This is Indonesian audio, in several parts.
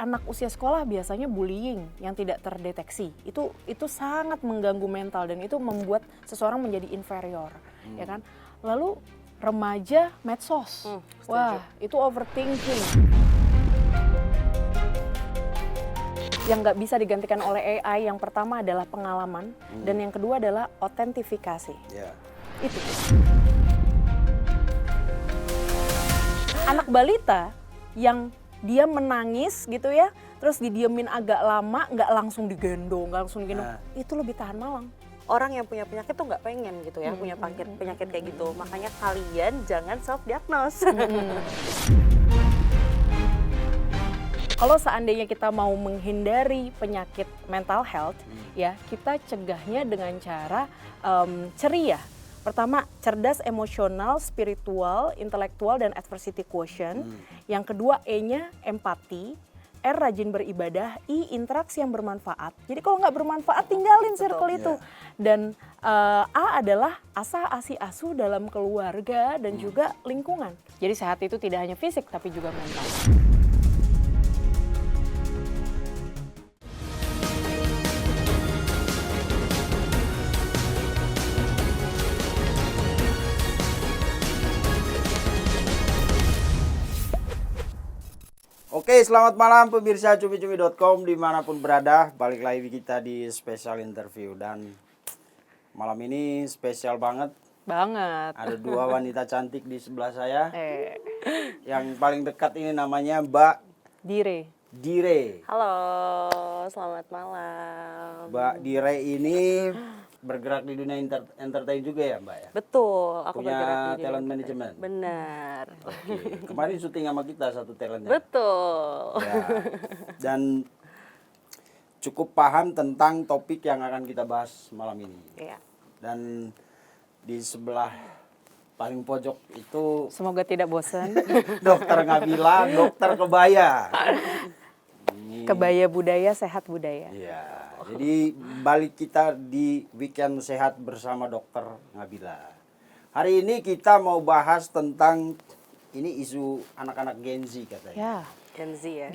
anak usia sekolah biasanya bullying yang tidak terdeteksi. Itu sangat mengganggu mental dan itu membuat seseorang menjadi inferior, ya kan? Lalu remaja medsos. Wah, itu overthinking. Yang nggak bisa digantikan oleh AI yang pertama adalah pengalaman dan yang kedua adalah autentifikasi. Itu. Anak balita yang dia menangis gitu ya, terus didiemin agak lama, nggak langsung digendong, itu lebih tahan malam. Orang yang punya penyakit tuh nggak pengen gitu ya, punya penyakit kayak gitu. Makanya kalian jangan self-diagnose. Kalau seandainya kita mau menghindari penyakit mental health, ya kita cegahnya dengan cara ceria. Pertama, cerdas, emosional, spiritual, intelektual, dan adversity quotient. Yang kedua, E-nya empati. R, rajin beribadah. I, interaksi yang bermanfaat. Jadi kalau nggak bermanfaat, tinggalin circle itu. Dan A adalah asa, asi, asu dalam keluarga dan juga lingkungan. Jadi sehat itu tidak hanya fisik, tapi juga mental. Oke, selamat malam pemirsa cumi-cumi.com dimanapun berada. Balik lagi kita di special interview dan malam ini spesial banget. Ada dua wanita cantik di sebelah saya. Yang paling dekat ini namanya Mbak Dire. Halo, selamat malam. Mbak Dire ini bergerak di dunia entertain juga ya Mbak ya? Betul, aku punya bergerak di talent management. Benar. Oke. Kemarin syuting sama kita satu talentnya. Betul. Ya. Dan cukup paham tentang topik yang akan kita bahas malam ini. Iya. Dan di sebelah paling pojok itu Semoga tidak bosan. Dokter Ngabila, dokter kebaya. Kebaya budaya, sehat budaya. Iya. Jadi balik kita di weekend sehat bersama Dokter Ngabila. Hari ini kita mau bahas tentang ini isu anak-anak Gen Z katanya. Ya. Gen Z ya.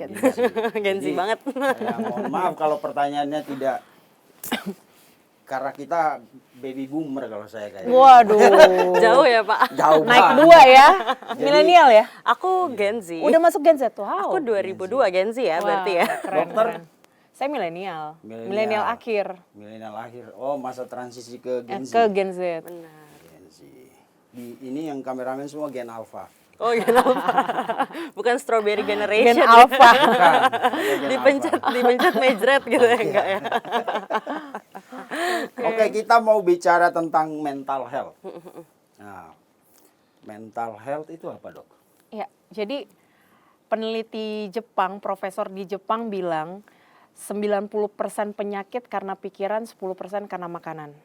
Gen Z banget. Ya, mohon maaf kalau pertanyaannya tidak karena kita baby boomer kalau saya kayaknya. Waduh. Jauh ya Pak. Jauh Naik banget. 2 ya. Milenial ya. Aku Gen Z. Udah masuk Gen Z. Wow. Aku 2002 Gen Z ya berarti ya. Keren, Dokter? keren. Saya milenial. Milenial akhir. Milenial akhir. Oh, masa transisi ke Gen Z. Ke Gen Z. Benar. Gen Z. Ini yang kameramen semua Gen Alpha. Oh Gen Alpha. Bukan strawberry generation. Gen Alpha. Bukan. Gen dipencet mejret gitu ya enggak ya. Oke, kita mau bicara tentang mental health. Nah, mental health itu apa, Dok? Ya, jadi peneliti Jepang, profesor di Jepang bilang 90% penyakit karena pikiran, 10% karena makanan.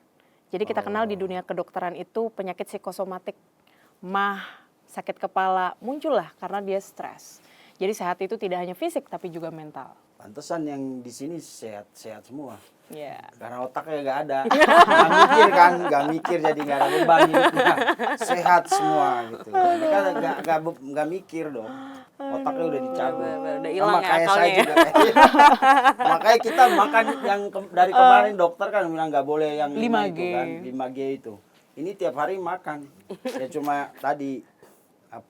Jadi kita kenal di dunia kedokteran itu penyakit psikosomatik, sakit kepala, muncullah karena dia stres. Jadi sehat itu tidak hanya fisik tapi juga mental. Pantesan yang di sini sehat-sehat semua. Ya. Karena otaknya nggak ada, nggak mikir kan, nggak mikir jadi nggak ada beban hidupnya, sehat semua gitu. Mereka nggak mikir dong, otaknya udah dicabut. Udah hilang Sama ya kayak akalnya saya ya. juga. Makanya kita makan yang dari kemarin dokter kan bilang nggak boleh yang 5 5G. itu kan, 5G itu. Ini tiap hari makan, ya cuma tadi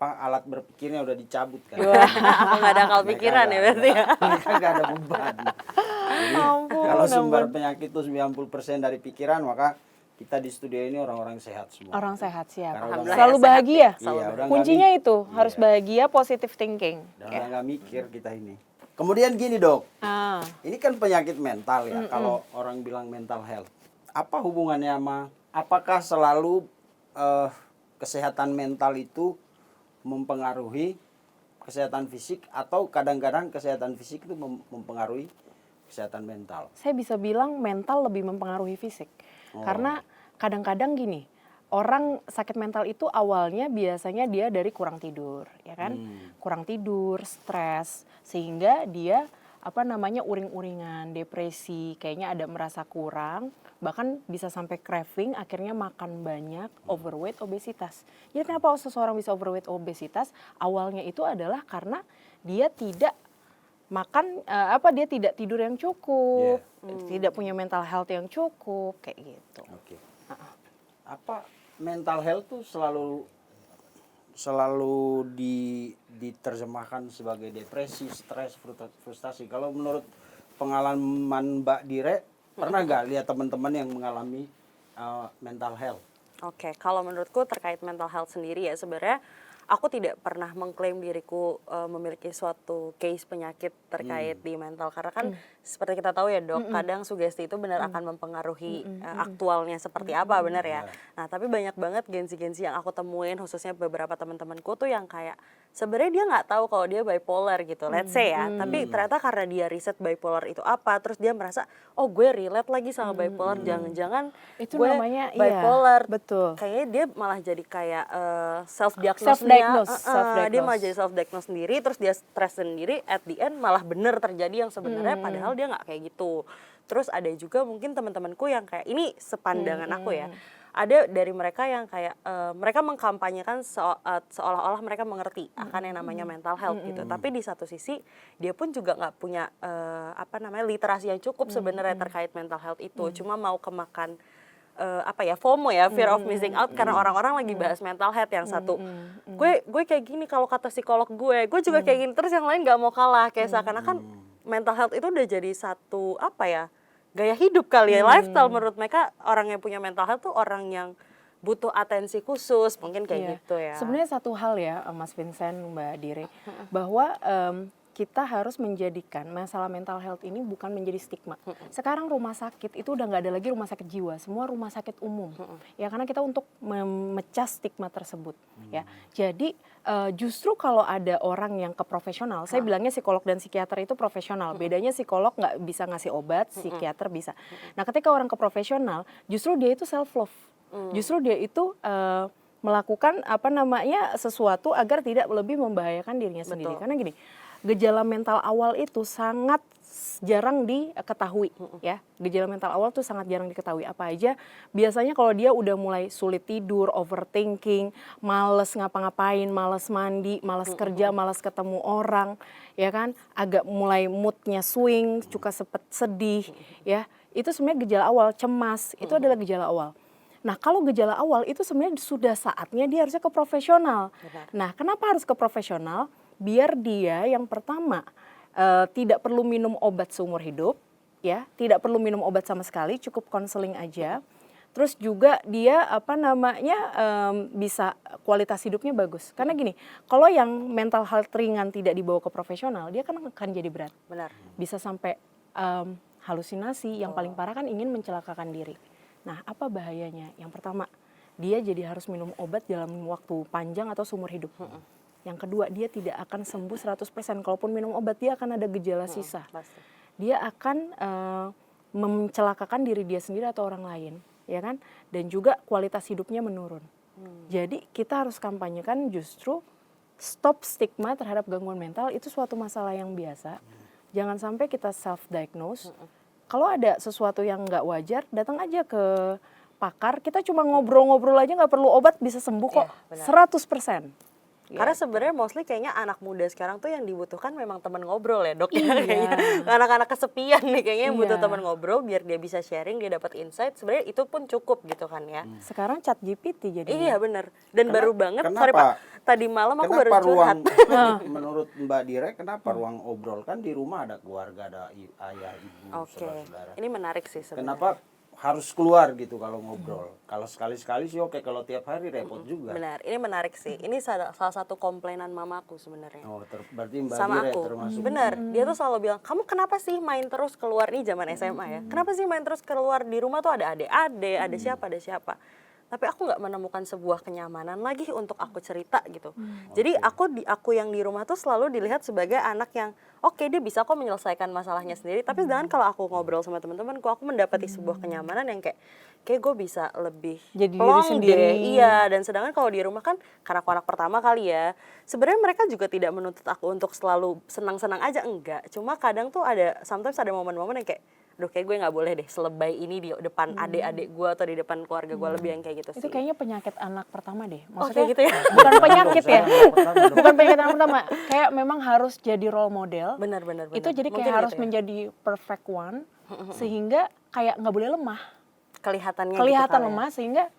alat berpikirnya udah dicabut kan. Nggak ada akal pikiran ya berarti ya. Mereka nggak ada beban. Jadi kalau sumber penyakit itu 90% dari pikiran, maka kita di studio ini orang-orang sehat semua. Orang sehat siap. Karena udah Selalu sehat bahagia. ya. Iya, udah Kuncinya nggak itu harus bahagia, positive thinking. Dan udah nggak mikir kita ini. Kemudian gini Dok, Ah, ini kan penyakit mental ya. Kalau orang bilang mental health, apa hubungannya sama? Apakah selalu kesehatan mental itu mempengaruhi kesehatan fisik atau kadang-kadang kesehatan fisik itu mempengaruhi kesehatan mental? saya bisa bilang mental lebih mempengaruhi fisik. Karena kadang-kadang gini, orang sakit mental itu awalnya biasanya dia dari kurang tidur, ya kan? Kurang tidur, stres, sehingga dia uring-uringan, depresi, kayaknya ada merasa kurang, bahkan bisa sampai craving, akhirnya makan banyak, overweight, obesitas. Jadi kenapa seseorang bisa overweight, obesitas? Awalnya itu adalah karena dia tidak makan dia tidak tidur yang cukup, tidak punya mental health yang cukup kayak gitu. Oke. Apa mental health tuh selalu diterjemahkan sebagai depresi, stres, frustasi. Kalau menurut pengalaman Mbak Dire, pernah nggak lihat teman-teman yang mengalami mental health? Oke, kalau menurutku terkait mental health sendiri ya sebenarnya aku tidak pernah mengklaim diriku memiliki suatu case penyakit terkait di mental karena kan seperti kita tahu ya dok, kadang sugesti itu benar akan mempengaruhi aktualnya seperti apa benar ya. Nah tapi banyak banget gensi-gensi yang aku temuin khususnya beberapa teman-temanku tuh yang kayak sebenarnya dia nggak tahu kalau dia bipolar gitu, let's say ya. Tapi ternyata karena dia riset bipolar itu apa, terus dia merasa oh gue relate lagi sama bipolar, jangan-jangan itu gue namanya bipolar. Betul. Kayaknya dia malah jadi kayak self-diagnose. Dia malah jadi self-diagnose sendiri, terus dia stres sendiri, at the end malah bener terjadi yang sebenarnya padahal dia nggak kayak gitu. Terus ada juga mungkin teman-temanku yang kayak, ini sepandangan aku ya, ada dari mereka yang kayak mereka mengkampanyekan seolah-olah mereka mengerti akan yang namanya mental health gitu. Tapi di satu sisi dia pun juga nggak punya literasi yang cukup sebenarnya terkait mental health itu. Cuma mau kemakan FOMO ya, fear of missing out karena orang-orang lagi bahas mental health yang satu. Gue kayak gini kalau kata psikolog gue juga kayak gini, terus yang lain nggak mau kalah, kayak seakan-akan mental health itu udah jadi satu gaya hidup kali ya, lifestyle menurut mereka. Orang yang punya mental health tuh orang yang butuh atensi khusus, mungkin kayak gitu ya. Sebenarnya satu hal ya Mas Vincent, Mbak Dire, bahwa kita harus menjadikan masalah mental health ini bukan menjadi stigma. Sekarang rumah sakit itu udah nggak ada lagi rumah sakit jiwa, semua rumah sakit umum. Ya karena kita untuk memecah stigma tersebut. Ya, jadi justru kalau ada orang yang ke profesional, saya bilangnya psikolog dan psikiater itu profesional. Bedanya psikolog nggak bisa ngasih obat, psikiater bisa. Nah, ketika orang ke profesional, justru dia itu self love. Justru dia itu melakukan sesuatu agar tidak lebih membahayakan dirinya sendiri. Karena gini, gejala mental awal itu sangat jarang diketahui ya. Gejala mental awal tuh sangat jarang diketahui. Apa aja? Biasanya kalau dia udah mulai sulit tidur, overthinking, males ngapa-ngapain, males mandi, males kerja, males ketemu orang, ya kan? Agak mulai moodnya swing, suka sedih, ya. Itu sebenarnya gejala awal. Cemas, itu adalah gejala awal. Nah, kalau gejala awal itu sebenarnya sudah saatnya dia harusnya ke profesional. Nah, kenapa harus ke profesional? Biar dia yang pertama tidak perlu minum obat seumur hidup, ya, tidak perlu minum obat sama sekali, cukup konseling aja. Terus juga dia bisa kualitas hidupnya bagus. Karena gini, kalau yang mental health ringan tidak dibawa ke profesional, dia kan akan jadi berat. Benar. Bisa sampai halusinasi, yang paling parah kan ingin mencelakakan diri. Nah, apa bahayanya? Yang pertama, dia jadi harus minum obat dalam waktu panjang atau seumur hidup. Yang kedua, dia tidak akan sembuh 100%. Kalaupun minum obat, dia akan ada gejala sisa. Pasti. Dia akan mencelakakan diri dia sendiri atau orang lain, ya kan? Dan juga kualitas hidupnya menurun. Jadi kita harus kampanyekan justru stop stigma terhadap gangguan mental, itu suatu masalah yang biasa. Jangan sampai kita self-diagnose. Kalau ada sesuatu yang nggak wajar, datang aja ke pakar. Kita cuma ngobrol-ngobrol aja, nggak perlu obat, bisa sembuh kok. 100%. Karena sebenarnya mostly kayaknya anak muda sekarang tuh yang dibutuhkan memang teman ngobrol ya dok. Kayaknya anak-anak kesepian nih kayaknya yang butuh teman ngobrol biar dia bisa sharing, dia dapat insight. Sebenarnya itu pun cukup gitu kan ya. Sekarang ChatGPT jadi. Iya benar. Dan baru banget, sorry Pak, tadi malam aku baru curhat. Menurut Mbak Dire, kenapa ruang obrol kan di rumah ada keluarga, ada ayah, ibu, saudara-saudara. Ini menarik sih sebenarnya. Kenapa harus keluar gitu kalau ngobrol? Kalau sekali-sekali sih oke, kalau tiap hari repot juga. Benar, ini menarik sih. Ini salah satu komplainan mamaku sebenarnya. Oh, berarti Mbak sama Dire aku termasuk. benar, dia tuh selalu bilang, kamu kenapa sih main terus keluar, nih zaman SMA ya, kenapa sih main terus keluar, di rumah tuh ada adik-adik, ada siapa. Tapi aku nggak menemukan sebuah kenyamanan lagi untuk aku cerita gitu. Jadi aku yang di rumah tuh selalu dilihat sebagai anak yang oke, dia bisa kok menyelesaikan masalahnya sendiri. Tapi sedangkan kalau aku ngobrol sama teman-temanku, aku mendapati sebuah kenyamanan yang kayak gue bisa lebih jadi plong diri sendiri. Iya, dan sedangkan kalau di rumah kan karena aku anak pertama kali ya, sebenarnya mereka juga tidak menuntut aku untuk selalu senang-senang aja, enggak. Cuma kadang tuh sometimes ada momen-momen yang kayak aduh kayak gue nggak boleh deh selebay ini di depan adik-adik gue atau di depan keluarga gue, lebih yang kayak gitu sih. Itu kayaknya penyakit anak pertama deh. Maksudnya gitu ya? Bukan penyakit ya. Bukan penyakit anak pertama. Kayak memang harus jadi role model. Benar. Itu jadi kayak harus menjadi perfect one, sehingga kayak nggak boleh lemah. Kelihatan gitu lemah, sehingga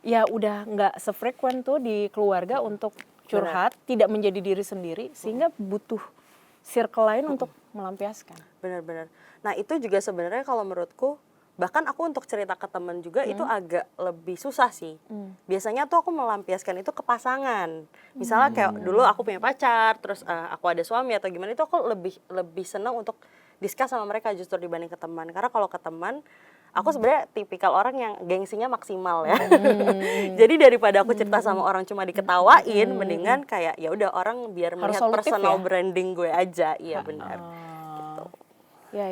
ya udah nggak sefrekuen tuh di keluarga untuk curhat, tidak menjadi diri sendiri, sehingga butuh circle lain untuk melampiaskan. Benar. Nah itu juga sebenarnya kalau menurutku, bahkan aku untuk cerita ke temen juga itu agak lebih susah sih. Biasanya tuh aku melampiaskan itu ke pasangan. Misalnya kayak dulu aku punya pacar, terus aku ada suami atau gimana, itu aku lebih senang untuk discuss sama mereka justru dibanding ke teman. Karena kalau ke teman, aku sebenarnya tipikal orang yang gengsinya maksimal ya. Jadi daripada aku cerita sama orang cuma diketawain, mendingan kayak ya udah orang biar melihat personal branding gue aja. Iya benar. Gitu. Ya.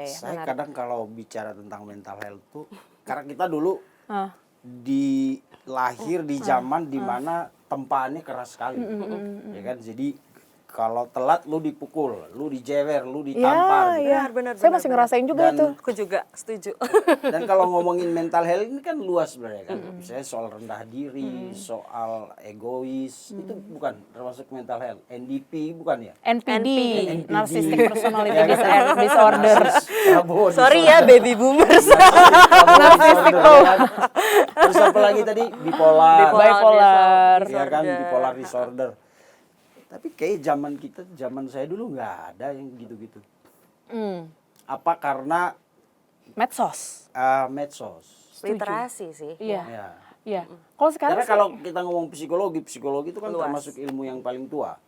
Saya kadang kalau bicara tentang mental health tuh, karena kita dulu lahir di zaman dimana tempaannya keras sekali, ya kan. Jadi kalau telat lu dipukul, lu dijewer, lu ditampar. Iya, benar. Saya masih ngerasain juga itu. Aku juga setuju. Dan kalau ngomongin mental health ini kan luas sebenarnya kan. Misalnya soal rendah diri, soal egois, itu bukan termasuk mental health. NDP bukan ya? NPD. Narcissistic Personality Disorder. Sorry ya baby boomers. Narcissistic Terus apa lagi tadi? Bipolar. Ya kan, bipolar disorder. Tapi kayak zaman saya dulu nggak ada yang gitu-gitu. Apa karena medsos? Medsos. Literasi sih. Iya. Kalau sekarang karena kalau kita ngomong psikologi itu kan termasuk ilmu yang paling tua.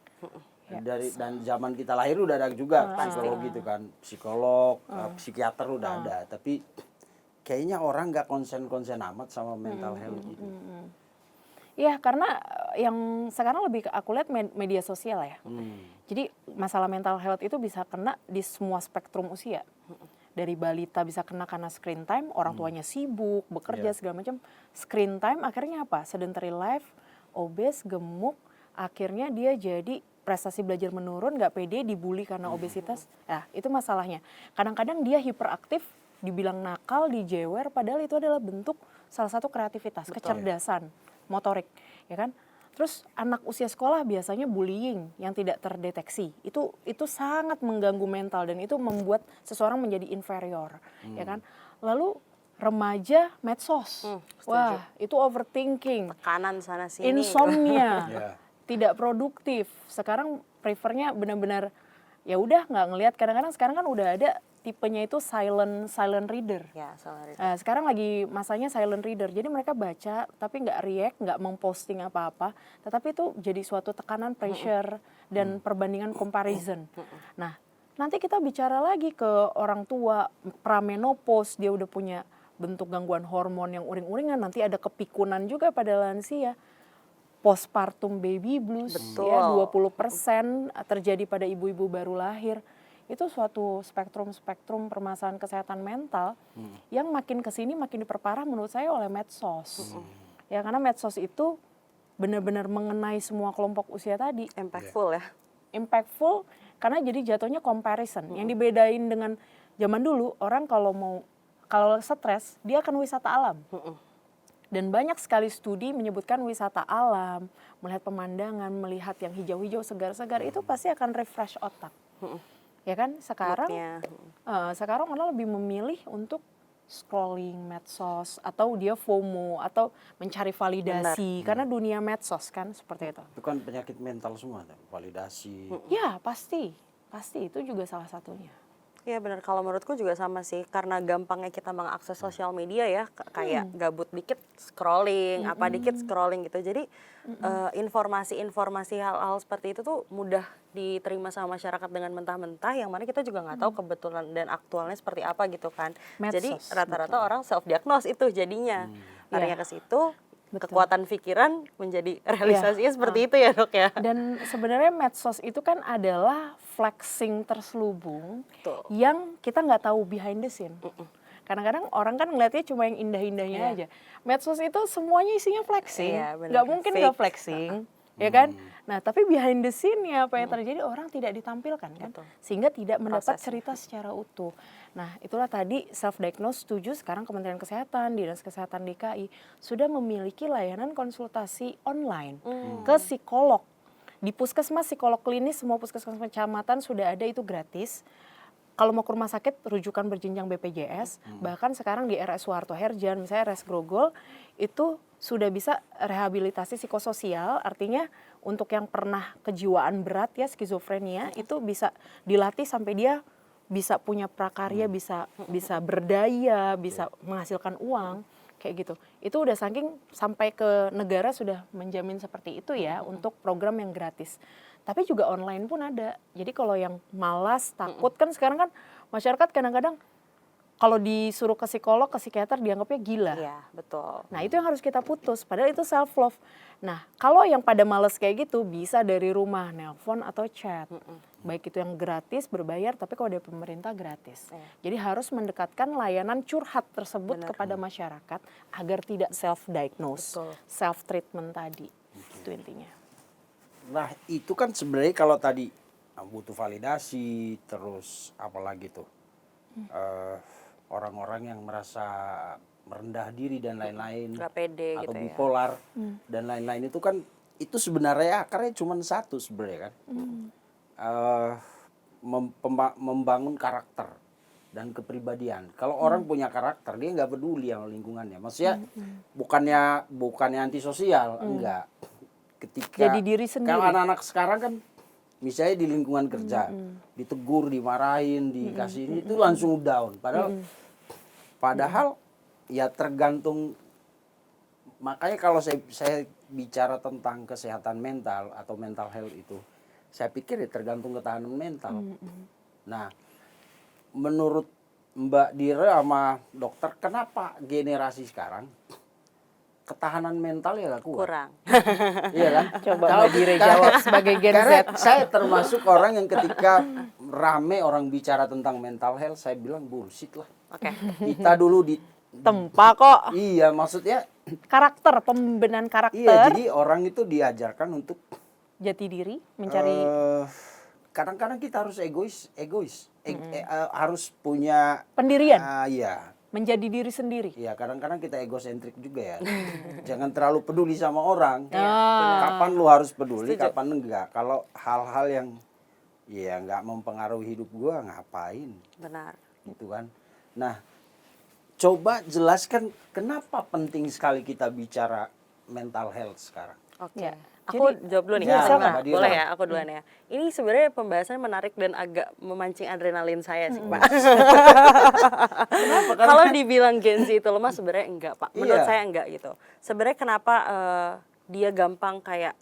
Dan zaman kita lahir udah ada juga psikologi itu kan, psikolog, psikiater udah ada. Tapi kayaknya orang nggak konsen amat sama mental health gitu. Iya, karena yang sekarang lebih aku lihat media sosial ya. Jadi masalah mental health itu bisa kena di semua spektrum usia. Dari balita bisa kena karena screen time, orang tuanya sibuk, bekerja segala macam. Screen time akhirnya apa? Sedentary life, obes, gemuk, akhirnya dia jadi prestasi belajar menurun, nggak pede, dibully karena obesitas. Nah, itu masalahnya. Kadang-kadang dia hiperaktif, dibilang nakal, dijewer, padahal itu adalah bentuk salah satu kreativitas, kecerdasan motorik, ya kan? Terus anak usia sekolah biasanya bullying yang tidak terdeteksi. Itu sangat mengganggu mental dan itu membuat seseorang menjadi inferior, ya kan? Lalu remaja medsos. Wah, itu overthinking. Tekanan sana sini. Insomnia. Tidak produktif. Sekarang prefernya benar-benar ya udah nggak ngelihat. Kadang-kadang sekarang kan udah ada tipenya itu silent reader. Ya, silent reader. Sekarang lagi masanya silent reader. Jadi mereka baca tapi nggak react, nggak memposting apa-apa. Tetapi itu jadi suatu tekanan, pressure dan perbandingan comparison. Nah, nanti kita bicara lagi ke orang tua pramenopause, dia udah punya bentuk gangguan hormon yang uring-uringan, nanti ada kepikunan juga pada lansia. Postpartum baby blues, ya 20% terjadi pada ibu-ibu baru lahir. Itu suatu spektrum permasalahan kesehatan mental yang makin kesini makin diperparah menurut saya oleh medsos. Ya karena medsos itu benar-benar mengenai semua kelompok usia tadi. Impactful ya. Impactful karena jadi jatuhnya comparison. Yang dibedain dengan zaman dulu, orang kalau stres dia akan wisata alam. Dan banyak sekali studi menyebutkan wisata alam, melihat pemandangan, melihat yang hijau-hijau segar-segar itu pasti akan refresh otak. Ya kan, sekarang orang lebih memilih untuk scrolling medsos atau dia FOMO atau mencari validasi karena dunia medsos kan seperti itu. Itu kan penyakit mental semua, validasi. Ya pasti itu juga salah satunya. Iya benar, kalau menurutku juga sama sih, karena gampangnya kita mengakses sosial media ya, kayak gabut dikit scrolling, apa dikit scrolling gitu. Jadi informasi-informasi hal-hal seperti itu tuh mudah diterima sama masyarakat dengan mentah-mentah, yang mana kita juga nggak tahu kebetulan dan aktualnya seperti apa gitu kan. Medsos, jadi rata-rata orang self-diagnose itu jadinya, larinya ke situ. Kekuatan pikiran menjadi realisasinya seperti itu ya dok ya. Dan sebenarnya medsos itu kan adalah flexing terselubung yang kita nggak tahu behind the scene. Kadang-kadang orang kan ngeliatnya cuma yang indah-indahnya aja. Medsos itu semuanya isinya flexing, nggak mungkin nggak flexing. ya kan? Nah, tapi behind the scene-nya apa yang terjadi orang tidak ditampilkan kan? Betul. Sehingga tidak mendapat Prosesnya. cerita secara utuh. Nah, itulah tadi self-diagnose setuju sekarang Kementerian Kesehatan, Dinas Kesehatan DKI sudah memiliki layanan konsultasi online ke psikolog. Di puskesmas, psikolog klinis, semua puskesmas kecamatan sudah ada, itu gratis. Kalau mau ke rumah sakit, rujukan berjenjang BPJS, bahkan sekarang di RS Soeharto Herjan, misalnya RS Grogol, itu sudah bisa rehabilitasi psikososial, artinya untuk yang pernah kejiwaan berat ya, skizofrenia, itu bisa dilatih sampai dia bisa punya prakarya, bisa berdaya, bisa menghasilkan uang, kayak gitu. Itu udah saking sampai ke negara sudah menjamin seperti itu ya, untuk program yang gratis. Tapi juga online pun ada. Jadi kalau yang malas, takut, kan sekarang kan masyarakat kadang-kadang kalau disuruh ke psikolog, ke psikiater dianggapnya gila. Iya, betul. Nah itu yang harus kita putus, padahal itu self love. Nah kalau yang pada males kayak gitu bisa dari rumah, nelpon atau chat. Baik itu yang gratis, berbayar, tapi kalau dari pemerintah gratis. Jadi harus mendekatkan layanan curhat tersebut kepada masyarakat agar tidak self diagnose, self treatment tadi. Itu intinya. Nah itu kan sebenarnya kalau tadi butuh validasi, terus apalagi tuh orang-orang yang merasa merendah diri dan lain-lain, Gak pede atau gitu ya. bipolar dan lain-lain, itu kan itu sebenarnya akarnya cuma satu sebenarnya kan, membangun karakter dan kepribadian. Kalau orang punya karakter, dia nggak peduli sama lingkungannya. Maksudnya bukannya antisosial, enggak. Ketika Jadi diri sendiri. kalau anak-anak sekarang kan misalnya di lingkungan kerja ditegur, dimarahin, dikasih ini, itu langsung down. Padahal ya tergantung. Makanya kalau saya bicara tentang kesehatan mental atau mental health itu, saya pikir ya tergantung ketahanan mental. Nah, menurut Mbak Dira sama dokter, kenapa generasi sekarang ketahanan mental ya gak kuat? Kurang. Iya kan? Coba Mbak Dira jawab sebagai Gen Z. Karena saya termasuk orang yang ketika rame orang bicara tentang mental health, saya bilang bullshit lah. Oke. Kita dulu di Tempa kok. iya, maksudnya Karakter, pembenahan karakter. iya, jadi orang itu diajarkan untuk Jati diri, mencari kadang-kadang kita harus egois. Harus punya pendirian, iya. menjadi diri sendiri. Iya, kadang-kadang kita egosentrik juga ya. Jangan terlalu peduli sama orang. Ah. Kapan lu harus peduli, kapan enggak. Kalau hal-hal yang ya nggak mempengaruhi hidup gua, ngapain? Benar. Gitu kan. Nah, coba jelaskan kenapa penting sekali kita bicara mental health sekarang. Oke. Ya. Aku Jadi, jawab dulu nih. ya, Silakan. Mbak Dira. Boleh ya, aku duluan ya. Ini sebenarnya pembahasan menarik dan agak memancing adrenalin saya sih, Pak. Kalau dibilang Gen Z itu lemah, sebenarnya enggak, Pak. Menurut Iya. saya enggak gitu. Sebenarnya kenapa dia gampang kayak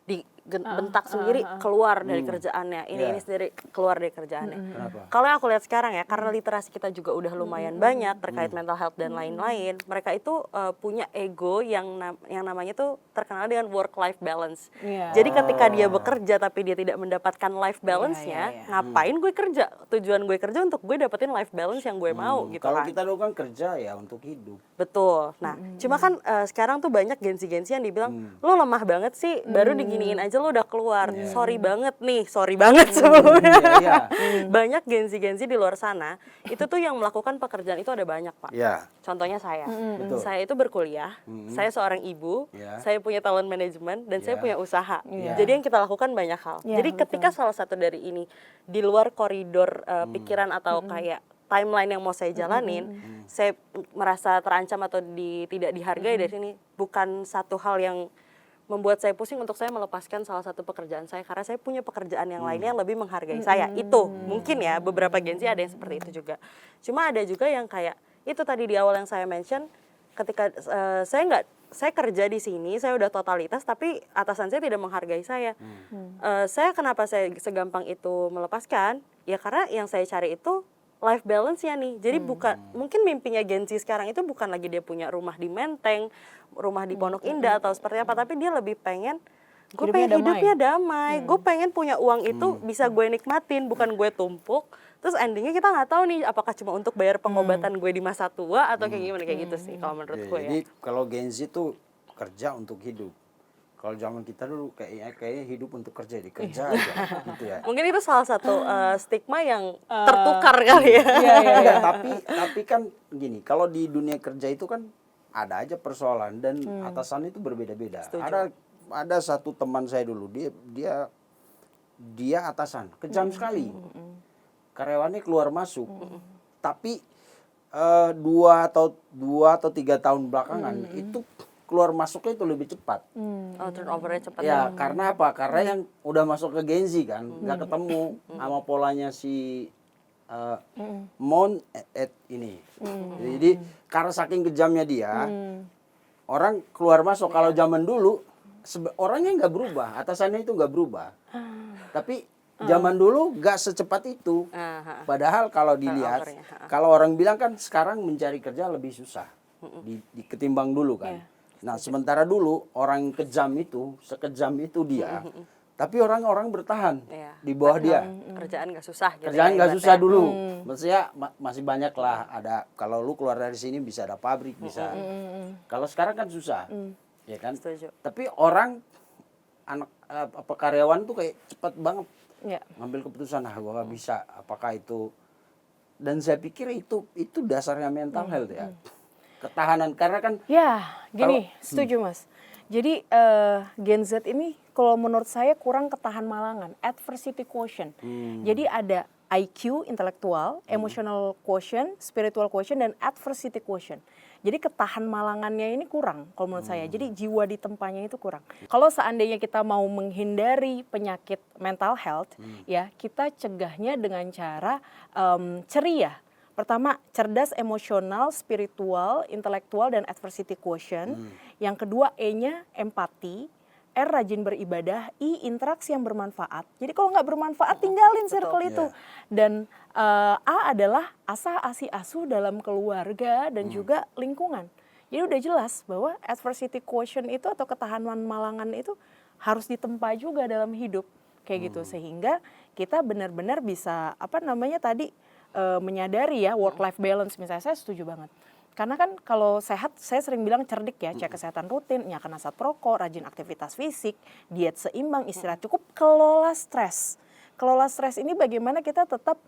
dibentak sendiri keluar dari kerjaannya. Ini sendiri keluar dari kerjaannya. Kenapa? Kalau yang aku lihat sekarang ya, karena literasi kita juga udah lumayan banyak terkait mental health dan lain-lain, mereka itu punya ego yang namanya tuh terkenal dengan work life balance. Iya. Jadi ketika dia bekerja tapi dia tidak mendapatkan life balance-nya, ngapain gue kerja? Tujuan gue kerja untuk gue dapetin life balance yang gue mau gitu Kalau kan. kita dulu kan kerja ya untuk hidup. Betul. Nah, cuma kan sekarang tuh banyak gensi-gensi yang dibilang, lo lemah banget sih, baru diginiin aja lo udah keluar. Sorry banget nih, sorry banget sebelumnya. Iya. Banyak gensi-gensi di luar sana, itu tuh yang melakukan pekerjaan itu ada banyak, Pak. Iya. Contohnya saya. Betul. Saya itu berkuliah, saya seorang ibu, Iya. saya punya talent management, dan saya Iya. punya usaha. Iya. Jadi yang kita lakukan banyak hal. Iya, Jadi ketika salah satu dari ini di luar koridor pikiran atau kayak timeline yang mau saya jalanin, saya merasa terancam atau tidak dihargai dari sini, bukan satu hal yang membuat saya pusing untuk saya melepaskan salah satu pekerjaan saya karena saya punya pekerjaan yang lainnya yang lebih menghargai saya. Itu mungkin ya beberapa gensi ada yang seperti itu juga. Cuma ada juga yang kayak itu tadi di awal yang saya mention, ketika saya kerja di sini, saya udah totalitas tapi atasan saya tidak menghargai saya. Saya kenapa saya segampang itu melepaskan? Ya karena yang saya cari itu life balance-nya nih. Jadi bukan mungkin mimpinya gensi sekarang itu bukan lagi dia punya rumah di Menteng, rumah di Pondok Indah atau seperti apa, tapi dia lebih pengen hidupnya damai. Gue pengen punya uang itu bisa gue nikmatin, bukan gue tumpuk. Terus endingnya kita nggak tahu nih apakah cuma untuk bayar pengobatan gue di masa tua atau kayak gimana, kayak gitu sih kalau menurut gue ya. Jadi kalau Gen Z tuh kerja untuk hidup. Kalau zaman kita dulu kayaknya hidup untuk kerja aja gitu ya. Mungkin itu salah satu stigma yang tertukar kali ya. Iya, tapi kan gini, kalau di dunia kerja itu kan ada aja persoalan dan atasan itu berbeda-beda. Ada satu teman saya dulu, dia atasan, kejam sekali. Karyawannya keluar masuk. Tapi 2 atau 3 tahun belakangan itu keluar masuknya itu lebih cepat. Turnovernya cepat. Ya, karena apa? Karena yang udah masuk ke Gen Z kan, nggak ketemu sama polanya si Mon ini. Jadi karena saking kejamnya dia, orang keluar masuk. Kalau zaman dulu orangnya nggak berubah, atasannya itu nggak berubah. Tapi zaman dulu nggak secepat itu. Padahal kalau dilihat, kalau orang bilang kan sekarang mencari kerja lebih susah ketimbang dulu kan. Nah, sementara dulu orang sekejam itu dia, tapi orang-orang bertahan di bawah dia. Kerjaan nggak susah. Kerjaan nggak susah dulu. Maksudnya masih banyak lah. Ada kalau lu keluar dari sini bisa ada pabrik, bisa. Kalau sekarang kan susah, ya kan. Setuju. Tapi orang karyawan tuh kayak cepat banget ngambil keputusan. Gua nggak bisa. Apakah itu? Dan saya pikir itu dasarnya mental health ya. Ketahanan, karena kan setuju Mas. Jadi Gen Z ini kalau menurut saya kurang ketahan malangan, adversity quotient. Jadi ada IQ intelektual, emotional quotient, spiritual quotient, dan adversity quotient. Jadi ketahan malangannya ini kurang kalau menurut saya. Jadi jiwa di tempanya itu kurang. Kalau seandainya kita mau menghindari penyakit mental health, ya kita cegahnya dengan cara ceria. Pertama, cerdas emosional, spiritual, intelektual, dan adversity quotient. Yang kedua, E-nya empati. R, rajin beribadah. I, interaksi yang bermanfaat. Jadi kalau nggak bermanfaat, tinggalin circle itu. Dan A adalah asa, asi, asu dalam keluarga dan juga lingkungan. Jadi udah jelas bahwa adversity quotient itu atau ketahanan malangan itu harus ditempa juga dalam hidup. Kayak gitu, sehingga kita benar-benar bisa, menyadari ya work-life balance. Misalnya saya setuju banget. Karena kan kalau sehat, saya sering bilang cerdik ya, cek kesehatan rutin, nyakan asap rokok, rajin aktivitas fisik, diet seimbang, istirahat cukup, kelola stres. Kelola stres ini bagaimana kita tetap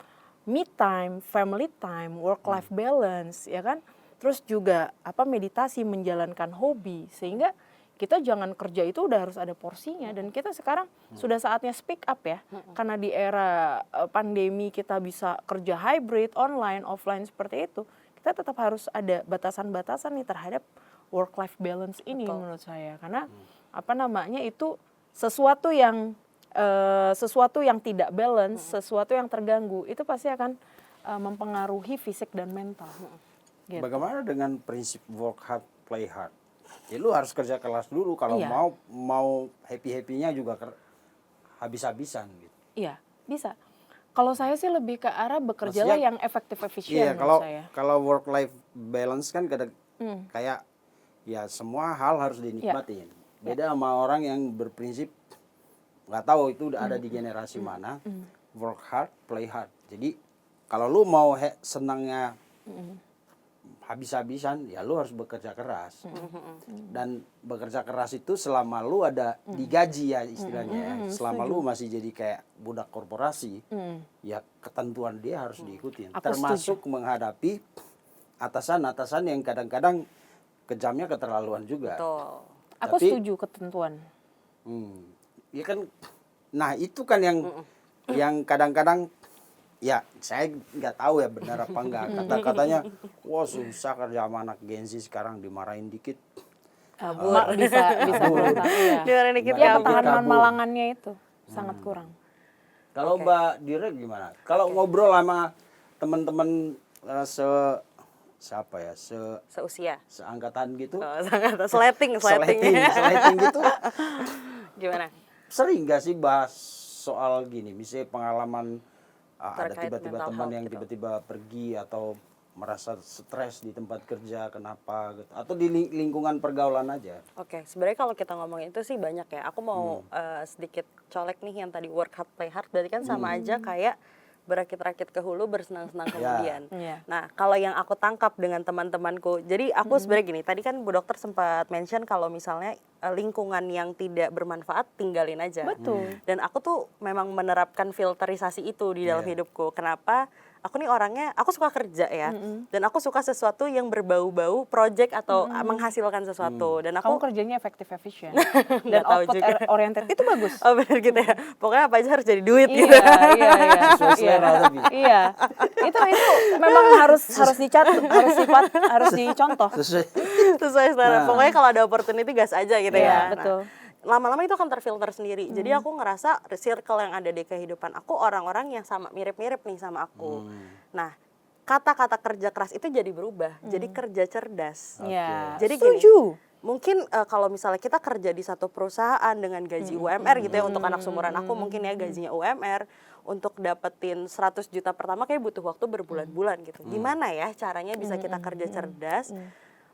me time, family time, work-life balance, ya kan? Terus juga meditasi, menjalankan hobi, sehingga kita jangan kerja itu udah harus ada porsinya. Dan kita sekarang sudah saatnya speak up ya. Karena di era pandemi kita bisa kerja hybrid, online, offline seperti itu. Kita tetap harus ada batasan-batasan nih terhadap work-life balance ini menurut saya. Karena itu sesuatu yang tidak balance, sesuatu yang terganggu, itu pasti akan mempengaruhi fisik dan mental. Gitu. Bagaimana dengan prinsip work hard, play hard? Ya lu harus kerja keras dulu kalau mau happy-happynya juga habis-habisan gitu. Iya, bisa. Kalau saya sih lebih ke arah bekerjalah yang efektif efisien menurut saya. Kalau work life balance kan kayak ya semua hal harus dinikmatin. Beda sama orang yang berprinsip nggak tahu itu udah ada di generasi mana. Work hard, play hard. Jadi kalau lu mau senangnya habis-habisan, ya lu harus bekerja keras. Dan bekerja keras itu selama lu ada digaji ya istilahnya. Selama lu masih jadi kayak budak korporasi, ya ketentuan dia harus diikutin. Termasuk menghadapi atasan-atasan yang kadang-kadang kejamnya keterlaluan juga. Betul. Aku setuju ketentuan. Ya kan, nah itu kan yang kadang-kadang ya saya nggak tahu ya benar apa enggak. Kata-katanya, wah susah kerja sama anak Gen Z sekarang, dimarahin dikit. Bisa berontak, ya. Dimarahin dikit ya, ketahanan malangannya itu sangat kurang. Kalau Mbak Direk gimana? Kalau ngobrol sama teman-teman seusia, seangkatan gitu, seleting gitu, gimana? Sering nggak sih bahas soal gini, misalnya pengalaman ada Terkait tiba-tiba mental teman health yang gitu. tiba-tiba pergi atau merasa stres di tempat kerja, kenapa gitu, atau di lingkungan pergaulan aja. Oke, sebenarnya kalau kita ngomongin itu sih banyak ya. Aku mau sedikit colek nih yang tadi work hard play hard, berarti kan sama aja kayak berakit-rakit ke hulu, bersenang-senang kemudian. Nah, kalau yang aku tangkap dengan teman-temanku, jadi aku sebenarnya gini, tadi kan Bu Dokter sempat mention kalau misalnya lingkungan yang tidak bermanfaat tinggalin aja. Betul. Dan aku tuh memang menerapkan filterisasi itu di dalam hidupku. Kenapa? Aku nih orangnya, aku suka kerja ya, dan aku suka sesuatu yang berbau-bau project atau menghasilkan sesuatu. Dan aku Kamu kerjanya efisien dan output oriented itu bagus. Oh benar gitu ya. Pokoknya apa aja harus jadi duit gitu. Iya. Sesuai selera tapi. Iya. Itu memang harus dicatat, harus dicontoh. Sesuai selera. Pokoknya kalau ada opportunity gas aja gitu ya. Betul. Lama-lama itu akan terfilter sendiri. Jadi aku ngerasa circle yang ada di kehidupan aku orang-orang yang sama mirip-mirip nih sama aku. Nah, kata-kata kerja keras itu jadi berubah, jadi kerja cerdas. Jadi gini, mungkin kalau misalnya kita kerja di satu perusahaan dengan gaji UMR gitu ya, untuk anak seumuran aku mungkin ya gajinya UMR, untuk dapetin 100 juta pertama kayak butuh waktu berbulan-bulan gitu. Gimana ya caranya bisa kita kerja cerdas?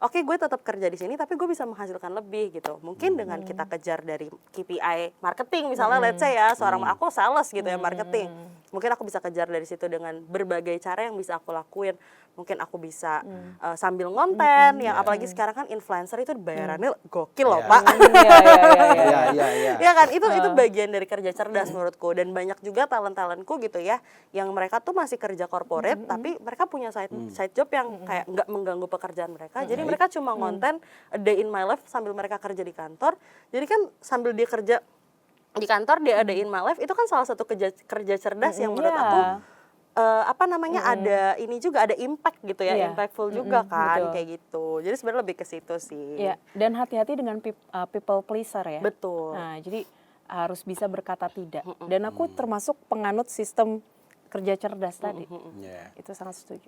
Oke, gue tetap kerja di sini tapi gue bisa menghasilkan lebih gitu. Mungkin dengan kita kejar dari KPI marketing misalnya, let's say ya, seorang aku sales gitu ya, marketing. Mungkin aku bisa kejar dari situ dengan berbagai cara yang bisa aku lakuin. Mungkin aku bisa sambil ngonten, yang apalagi sekarang kan influencer itu bayarannya gokil loh, Pak. Iya. Ya kan, itu bagian dari kerja cerdas menurutku. Dan banyak juga talent-talentku gitu ya, yang mereka tuh masih kerja corporate, tapi mereka punya side job yang kayak nggak mengganggu pekerjaan mereka. Jadi mereka cuma ngonten a day in my life sambil mereka kerja di kantor. Jadi kan sambil dia kerja di kantor, dia a day in my life, itu kan salah satu kerja cerdas yang menurut aku ada ini juga, ada impact gitu ya, impactful juga kan, kayak gitu. Jadi sebenarnya lebih ke situ sih. Iya, dan hati-hati dengan people pleaser ya. Betul. Nah, jadi harus bisa berkata tidak. Dan aku termasuk penganut sistem kerja cerdas tadi. Itu sangat setuju.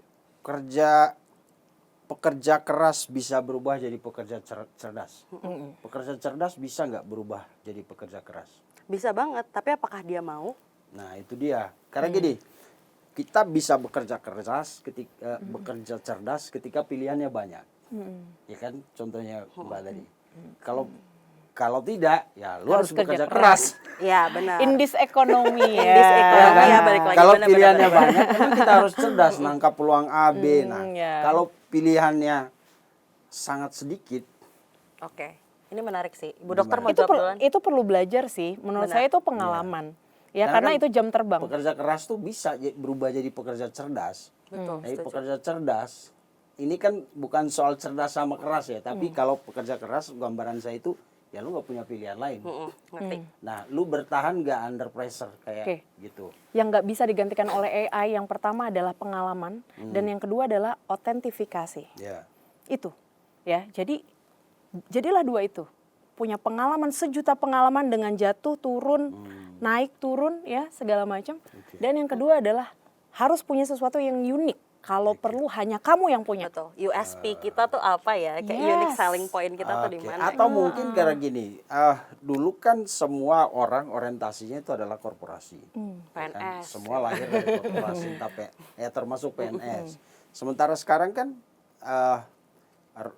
Pekerja keras bisa berubah jadi pekerja cerdas. Pekerja cerdas bisa nggak berubah jadi pekerja keras? Bisa banget, tapi apakah dia mau? Nah itu dia. Karena gini, kita bisa bekerja keras ketika bekerja cerdas ketika pilihannya banyak. Ya kan, contohnya Mbak tadi. Kalau tidak, ya lu harus bekerja keras. Iya benar. In this economy ya. In this economy ya, balik lagi. Kalau pilihannya banyak, kan kita harus cerdas nangkap peluang A, B. Nah, kalau pilihannya sangat sedikit. Oke, ini menarik sih. Bu Dokter mau jawab duluan? Itu perlu belajar sih. Menurut saya itu pengalaman. Ya karena itu jam terbang. Pekerja keras tuh bisa berubah jadi pekerja cerdas. Betul. Jadi pekerja cerdas, ini kan bukan soal cerdas sama keras ya. Tapi kalau pekerja keras, gambaran saya itu, ya lu gak punya pilihan lain. Nah, lu bertahan gak under pressure kayak gitu. Yang gak bisa digantikan oleh AI, yang pertama adalah pengalaman, dan yang kedua adalah autentifikasi. Itu, ya. Jadi, jadilah dua itu. Punya pengalaman, sejuta pengalaman dengan jatuh, turun, naik, turun, ya, segala macam. Dan yang kedua adalah harus punya sesuatu yang unik. Kalau perlu hanya kamu yang punya. Betul. USP kita tuh apa ya? Kayak unique selling point kita tuh di mana? Atau mungkin karena gini, dulu kan semua orang orientasinya itu adalah korporasi. PNS. Kan? Semua lahir dari korporasi, termasuk PNS. Sementara sekarang kan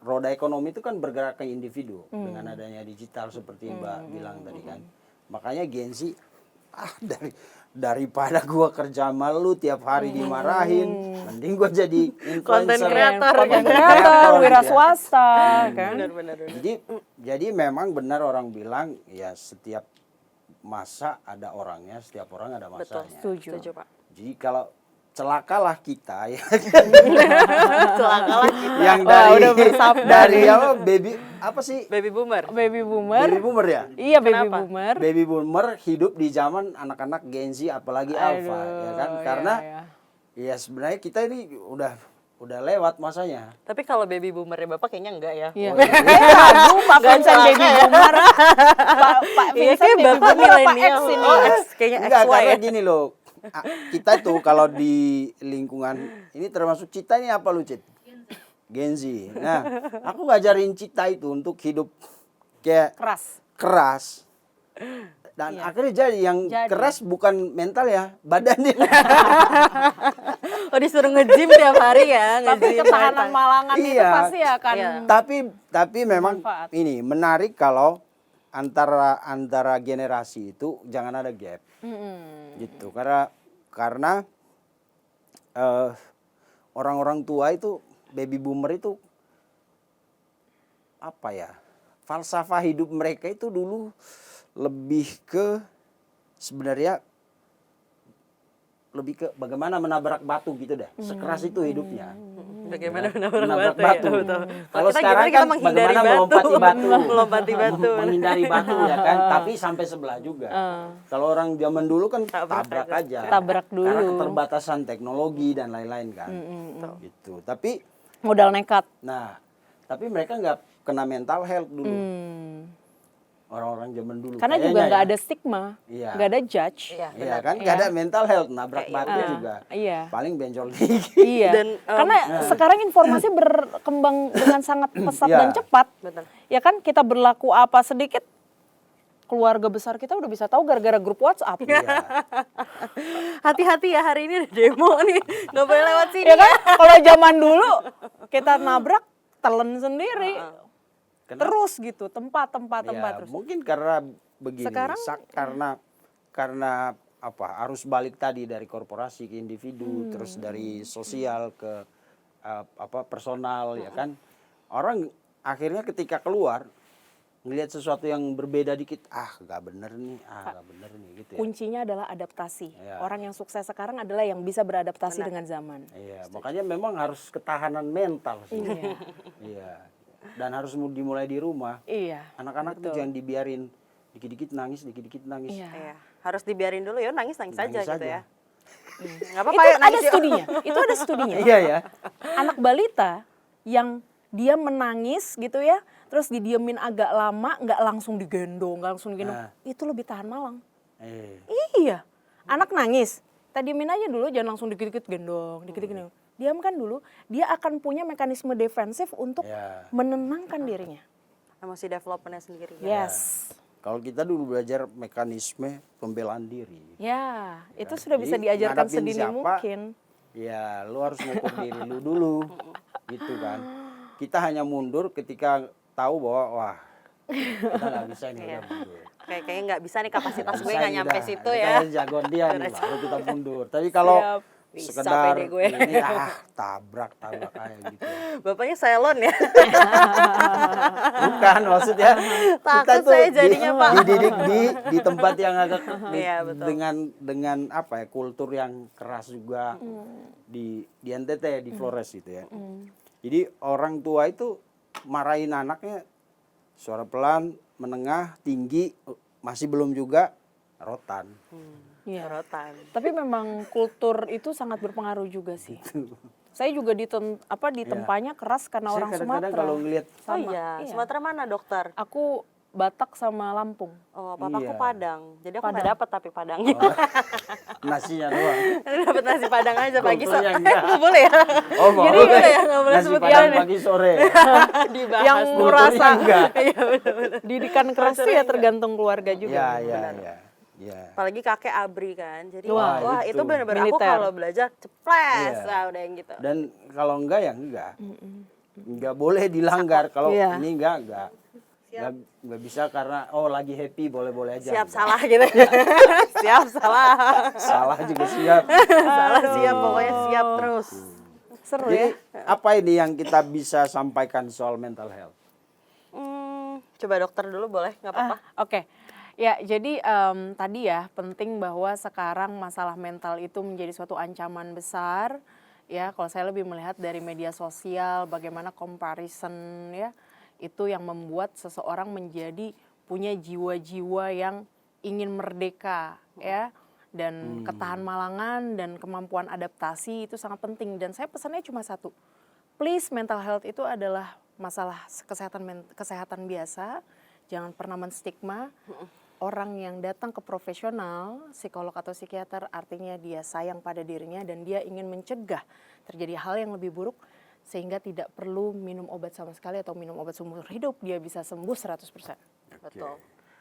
roda ekonomi itu kan bergerak ke individu dengan adanya digital seperti Mbak bilang tadi kan. Makanya Gen Z, daripada gua kerja sama lu tiap hari dimarahin, mending gua jadi influencer, content creator, wira swasta, kan? Benar. Jadi memang benar orang bilang ya setiap masa ada orangnya, setiap orang ada masanya. Setuju, Pak. Jadi kalau celakalah kita ya. Celakalah kita. Yang dari Baby boomer. Baby boomer ya? Iya, Kenapa? Baby boomer hidup di zaman anak-anak Gen Z apalagi Alpha, ya kan? Karena ya sebenarnya kita ini udah lewat masanya. Tapi kalau baby boomernya Bapak kayaknya enggak ya. Iya. Pak Vincent baby boomer. Pak Vincent baby boomer milenial. Kayaknya Enggak, XY karena ya. gini loh. Kita tuh kalau di lingkungan ini termasuk Cita ini apa lu, Cit? Gen Z. Nah, aku ngajarin Cita itu untuk hidup kayak keras. Dan akhirnya jadi yang keras bukan mental ya, badannya. Disuruh nge-gym tiap hari ya, tapi ketahanan malangan itu pasti akan. Tapi memang ini menarik kalau antara generasi itu jangan ada gap. Gitu. Karena orang-orang tua itu, baby boomer itu apa ya, falsafah hidup mereka itu dulu lebih ke sebenarnya lebih ke bagaimana menabrak batu gitu deh. Sekeras itu hidupnya. Bagaimana Ya, menabrak batu, batu. ya, betul. Kalau Kita sekarang gimana kita kan menghindari bagaimana batu. melompati batu. Melompati batu. Menghindari batu ya kan, tapi sampai sebelah juga. Kalau orang zaman dulu kan tabrak aja. Tabrak dulu. Karena keterbatasan teknologi dan lain-lain kan. Gitu. Tapi Modal nekat. nah, tapi mereka nggak kena mental health dulu. Orang-orang zaman dulu. Karena juga kayaknya nggak ya. ada stigma, Iya. nggak ada judge. Iya, Iya benar. kan, nggak ada mental health, nabrak batu juga. Iya. Paling benjol dikit. Iya. Dan, Karena sekarang informasi berkembang dengan sangat pesat Iya. dan cepat. Betul. Ya kan, kita berlaku apa sedikit, keluarga besar kita udah bisa tahu gara-gara grup WhatsApp. Iya. Hati-hati ya, hari ini ada demo nih, nggak boleh lewat sini. Ya kan, kalau zaman dulu kita nabrak telan sendiri. Kenapa? Terus gitu, tempat Ya, terus. mungkin karena begini, Sekarang- karena apa, arus balik tadi dari korporasi ke individu, terus dari sosial ke apa personal ya kan. Orang akhirnya ketika keluar ngelihat sesuatu yang berbeda dikit, nggak bener nih, gitu ya. Kuncinya adalah adaptasi. Ya. Orang yang sukses sekarang adalah yang bisa beradaptasi dengan zaman. Iya, makanya memang harus ketahanan mental sih. Iya. Iya. Dan harus dimulai di rumah. Iya. Anak-anak tuh jangan dibiarin dikit-dikit nangis, dikit-dikit nangis. Iya. Iya, harus dibiarin dulu ya, nangis aja Nangis gitu aja. ya. Nggak apa-apa Itu ya, ada nangis yuk. studinya. Itu ada studinya. Iya ya. Anak balita yang dia menangis gitu ya, terus didiemin agak lama, nggak langsung digendong, itu lebih tahan malang. Iya, anak nangis, kita diemin aja dulu, jangan langsung dikit-dikit gendong, dikit-dikit gendong. Diamkan dulu, dia akan punya mekanisme defensif untuk menenangkan dirinya. Emosi developmentnya sendiri. Yes. Kalau kita dulu belajar mekanisme pembelaan diri. Ya, itu Ya, sudah bisa jadi diajarkan ngadapin sedini siapa, mungkin. Ya, lu harus ngukur diri lu dulu, gitu kan. Kita hanya mundur ketika tahu bahwa wah kita nggak bisa nih udah mundur. Kayaknya nggak bisa nih, kapasitas gue Bisa nggak nih nyampe dah. situ Kita ya. harus jagoan dia nih, baru kita mundur. Tapi kalau Siap. Bisa sekedar pede gue. ini tabrak aja gitu. Bapaknya salon ya. Bukan maksudnya Takut saya jadinya, Pak. dididik di tempat yang agak Iya, betul. dengan apa ya, kultur yang keras juga di NTT, di Flores gitu ya. Jadi orang tua itu marahin anaknya suara pelan, menengah, tinggi, masih belum juga rotan. Iya. Sorotan. Tapi memang kultur itu sangat berpengaruh juga sih. Saya juga ditempanya keras karena Saya orang kadang-kadang Sumatera. kalau ngelihat Oh Sama, iya, iya. Sumatera mana dokter? Aku Batak sama Lampung. Oh, papaku Iya. Padang. Jadi aku nggak Padang. dapat tapi Padangnya. nasinya doang. Dapat nasi Padang aja pagi sore. Kulturnya enggak. Nggak boleh ya? Oh, Jadi boleh. boleh ya, nggak boleh Nasi sebut Padang ya. pagi sore. Dibahas. Yang dulu. merasa enggak. Iya benar-benar. didikan keras itu ya tergantung keluarga juga. Iya. Apalagi kakek Abri kan. Jadi Wah, wah itu. itu benar-benar aku Militer. kalau belajar ceples. Iya. Nah, udah yang gitu. Dan kalau enggak ya enggak. Enggak boleh dilanggar. Kalau Iya. ini enggak. Enggak bisa karena lagi happy boleh-boleh aja. Siap Enggak. salah gitu. Siap salah. Salah juga siap. Salah siap, pokoknya siap terus. Seru Jadi ya. apa ini yang kita bisa sampaikan soal mental health? Coba dokter dulu boleh, nggak apa-apa. Oke. Ya, jadi tadi ya penting bahwa sekarang masalah mental itu menjadi suatu ancaman besar. Ya, kalau saya lebih melihat dari media sosial, bagaimana comparison ya, itu yang membuat seseorang menjadi punya jiwa-jiwa yang ingin merdeka ya, dan ketahan malangan dan kemampuan adaptasi itu sangat penting. Dan saya pesannya cuma satu, please, mental health itu adalah masalah kesehatan biasa, jangan pernah menstigma. Orang yang datang ke profesional, psikolog atau psikiater, artinya dia sayang pada dirinya dan dia ingin mencegah terjadi hal yang lebih buruk sehingga tidak perlu minum obat sama sekali atau minum obat seumur hidup, dia bisa sembuh 100%. Betul.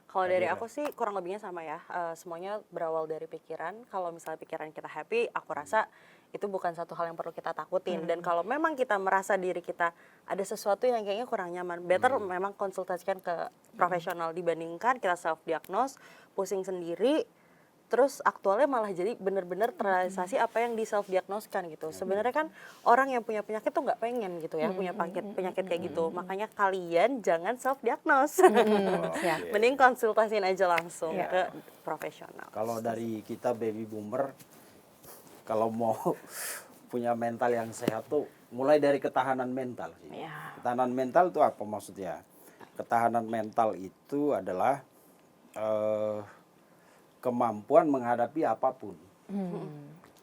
Kalau dari aku sih kurang lebihnya sama ya. Semuanya berawal dari pikiran. Kalau misalnya pikiran kita happy, aku rasa itu bukan satu hal yang perlu kita takutin. Dan kalau memang kita merasa diri kita ada sesuatu yang kayaknya kurang nyaman, better memang konsultasikan ke profesional dibandingkan kita self diagnose, pusing sendiri, terus aktualnya malah jadi bener-bener terrealisasi apa yang di self diagnoskan gitu. Sebenarnya kan orang yang punya penyakit tuh nggak pengen gitu ya punya penyakit kayak gitu. Makanya kalian jangan self diagnose. Mending konsultasiin aja langsung ke profesional. Kalau dari kita baby boomer, kalau mau punya mental yang sehat tuh mulai dari ketahanan mental sih. Ketahanan mental itu apa maksudnya? Ketahanan mental itu adalah kemampuan menghadapi apapun.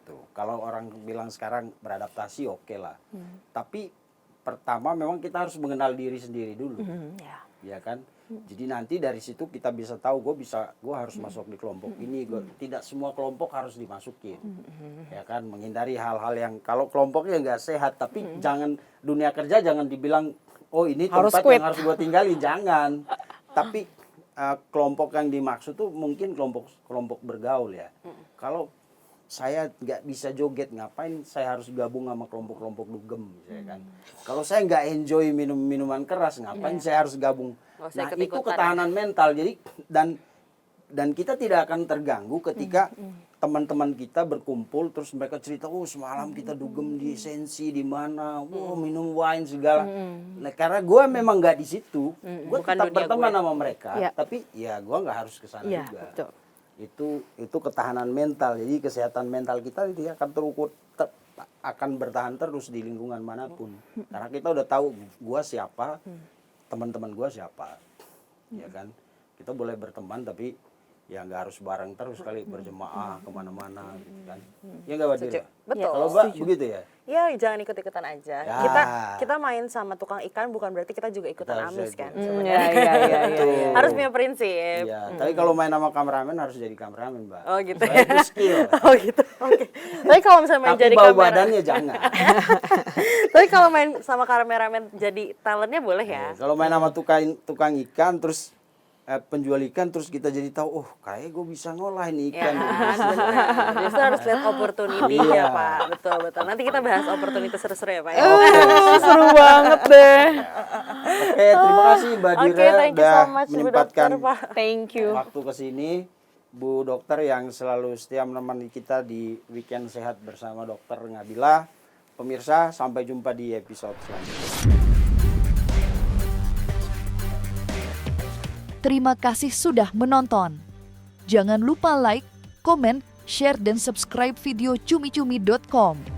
Tuh, kalau orang bilang sekarang beradaptasi oke lah. Tapi pertama memang kita harus mengenal diri sendiri dulu. Ya kan? Jadi nanti dari situ kita bisa tahu gue harus masuk di kelompok ini. Tidak semua kelompok harus dimasukin. Ya kan? Menghindari hal-hal yang kalau kelompoknya nggak sehat, tapi jangan dunia kerja jangan dibilang oh ini tempat yang harus gue tinggalin, jangan. Tapi kelompok yang dimaksud tuh mungkin kelompok bergaul ya. Kalau saya nggak bisa joget, ngapain saya harus gabung sama kelompok-kelompok dugem, ya kan? Kalau saya nggak enjoy minuman keras, ngapain saya harus gabung? Nah itu ketahanan mental. Jadi dan kita tidak akan terganggu ketika teman-teman kita berkumpul terus mereka cerita, oh semalam kita dugem di Sensi di mana, minum wine segala. Nah karena gue memang nggak di situ, gue tetap berteman sama mereka, tapi ya gue nggak harus kesana juga. Betul. Itu ketahanan mental. Jadi kesehatan mental kita itu akan terukur, akan bertahan terus di lingkungan manapun. Karena kita udah tahu gue siapa, teman-teman gue siapa, ya kan. Kita boleh berteman tapi ya nggak harus bareng terus kali berjemaah kemana-mana gitu kan. Ya nggak Badira? Betul. Kalau Mbak begitu ya? Ya jangan ikut-ikutan aja. Kita main sama tukang ikan bukan berarti kita juga ikutan amis kan. Harus punya prinsip. Iya. Tapi kalau main sama kameramen harus jadi kameramen Mbak. Oh gitu. Itu skill. Oh gitu. Oke. Tapi kalau misalnya main jadi bau kamera. badannya jangan. Tapi kalau main sama kameramen jadi talentnya boleh ya. Kalau main sama tukang ikan terus penjual ikan terus kita jadi tahu kayak gue bisa ngolahin ikan. Justru harus lihat opportunity ya Pak. Betul. Nanti kita bahas opportunity seru-seru ya Pak. Seru banget deh. Oke, terima kasih Mbak Dira udah menyempatkan waktu ke sini. Bu Dokter yang selalu setia menemani kita di Weekend Sehat bersama Dokter Ngabila. Pemirsa, sampai jumpa di episode selanjutnya. Terima kasih sudah menonton. Jangan lupa like, komen, share, dan subscribe video cumi-cumi.com.